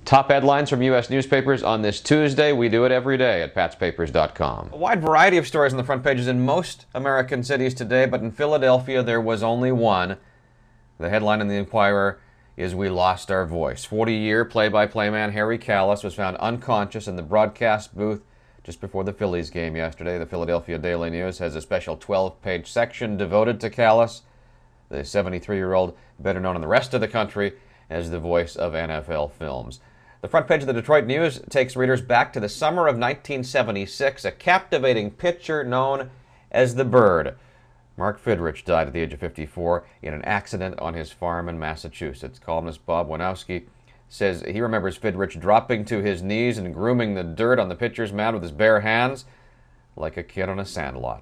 Top headlines from U.S. newspapers on this Tuesday. We do it every day at patspapers.com. A wide variety of stories on the front pages in most American cities today, but in Philadelphia there was only one. The headline in the Inquirer is "We Lost Our Voice." 40-year play-by-play man Harry Callis was found unconscious in the broadcast booth just before the Phillies game yesterday. The Philadelphia Daily News has a special 12-page section devoted to Callis, the 73-year-old, better known in the rest of the country as the voice of NFL films. The front page of the Detroit News takes readers back to the summer of 1976, a captivating picture known as the Bird. Mark Fidrich died at the age of 54 in an accident on his farm in Massachusetts. Columnist Bob Wanowski says he remembers Fidrich dropping to his knees and grooming the dirt on the pitcher's mound with his bare hands like a kid on a sandlot.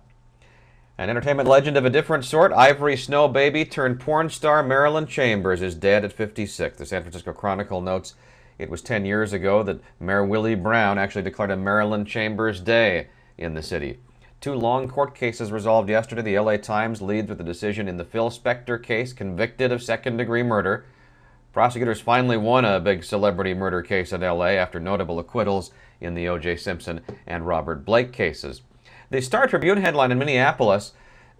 An entertainment legend of a different sort, Ivory Snow baby turned porn star Marilyn Chambers is dead at 56. The San Francisco Chronicle notes it was 10 years ago that Mayor Willie Brown actually declared a Marilyn Chambers Day in the city. Two long court cases resolved yesterday. The LA Times leads with the decision in the Phil Spector case, convicted of second-degree murder. Prosecutors finally won a big celebrity murder case in LA after notable acquittals in the O.J. Simpson and Robert Blake cases. The Star Tribune headline in Minneapolis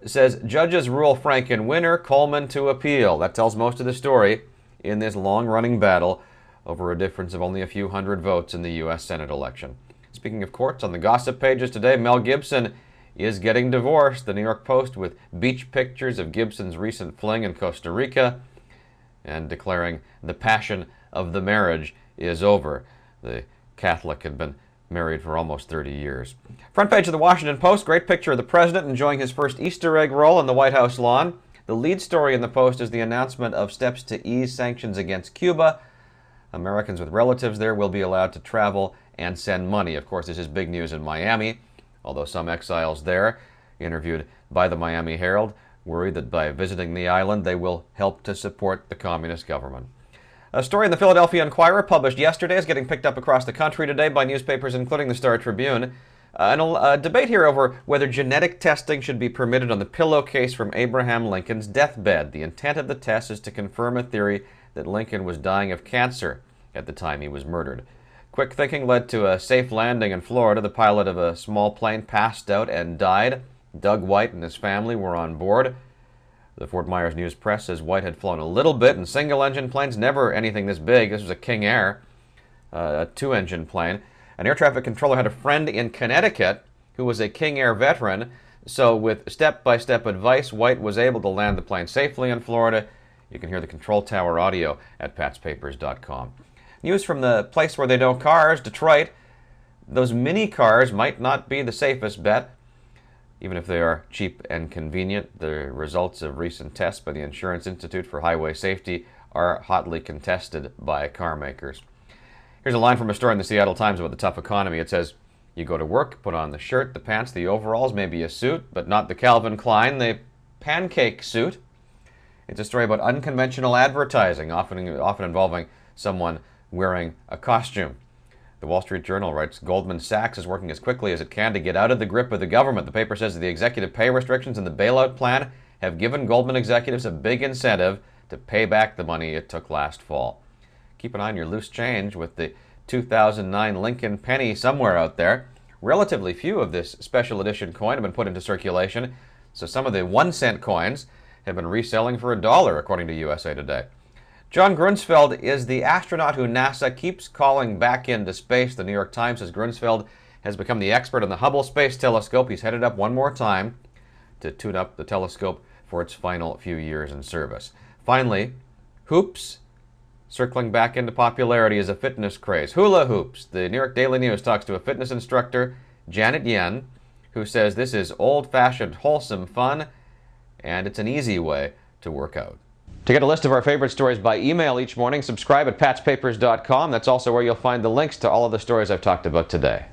says, "Judges rule Franken winner, Coleman to appeal." That tells most of the story in this long-running battle over a difference of only a few hundred votes in the U.S. Senate election. Speaking of courts, on the gossip pages today, Mel Gibson is getting divorced. The New York Post with beach pictures of Gibson's recent fling in Costa Rica and declaring the passion of the marriage is over. The Catholic had been married for almost 30 years. Front page of the Washington Post, great picture of the president enjoying his first Easter egg roll on the White House lawn. The lead story in the Post is the announcement of steps to ease sanctions against Cuba. Americans with relatives there will be allowed to travel and send money. Of course, this is big news in Miami, although some exiles there, interviewed by the Miami Herald, worry that by visiting the island they will help to support the communist government. A story in the Philadelphia Inquirer published yesterday is getting picked up across the country today by newspapers including the Star Tribune. A debate here over whether genetic testing should be permitted on the pillowcase from Abraham Lincoln's deathbed. The intent of the test is to confirm a theory that Lincoln was dying of cancer at the time he was murdered. Quick thinking led to a safe landing in Florida. The pilot of a small plane passed out and died. Doug White and his family were on board. The Fort Myers News Press says White had flown a little bit in single-engine planes, never anything this big. This was a King Air, a two-engine plane. An air traffic controller had a friend in Connecticut who was a King Air veteran, so with step-by-step advice, White was able to land the plane safely in Florida. You can hear the control tower audio at patspapers.com. News from the place where they know cars, Detroit. Those mini cars might not be the safest bet, even if they are cheap and convenient. The results of recent tests by the Insurance Institute for Highway Safety are hotly contested by car makers. Here's a line from a story in the Seattle Times about the tough economy. It says, "You go to work, put on the shirt, the pants, the overalls, maybe a suit, but not the Calvin Klein, the pancake suit." It's a story about unconventional advertising, often involving someone wearing a costume. The Wall Street Journal writes, Goldman Sachs is working as quickly as it can to get out of the grip of the government. The paper says that the executive pay restrictions and the bailout plan have given Goldman executives a big incentive to pay back the money it took last fall. Keep an eye on your loose change with the 2009 Lincoln penny somewhere out there. Relatively few of this special edition coin have been put into circulation, so some of the 1-cent coins have been reselling for $1, according to USA Today. John Grunsfeld is the astronaut who NASA keeps calling back into space. The New York Times says Grunsfeld has become the expert on the Hubble Space Telescope. He's headed up one more time to tune up the telescope for its final few years in service. Finally, hoops, circling back into popularity as a fitness craze. Hula hoops. The New York Daily News talks to a fitness instructor, Janet Yen, who says this is old-fashioned, wholesome fun, and it's an easy way to work out. To get a list of our favorite stories by email each morning, subscribe at patspapers.com. That's also where you'll find the links to all of the stories I've talked about today.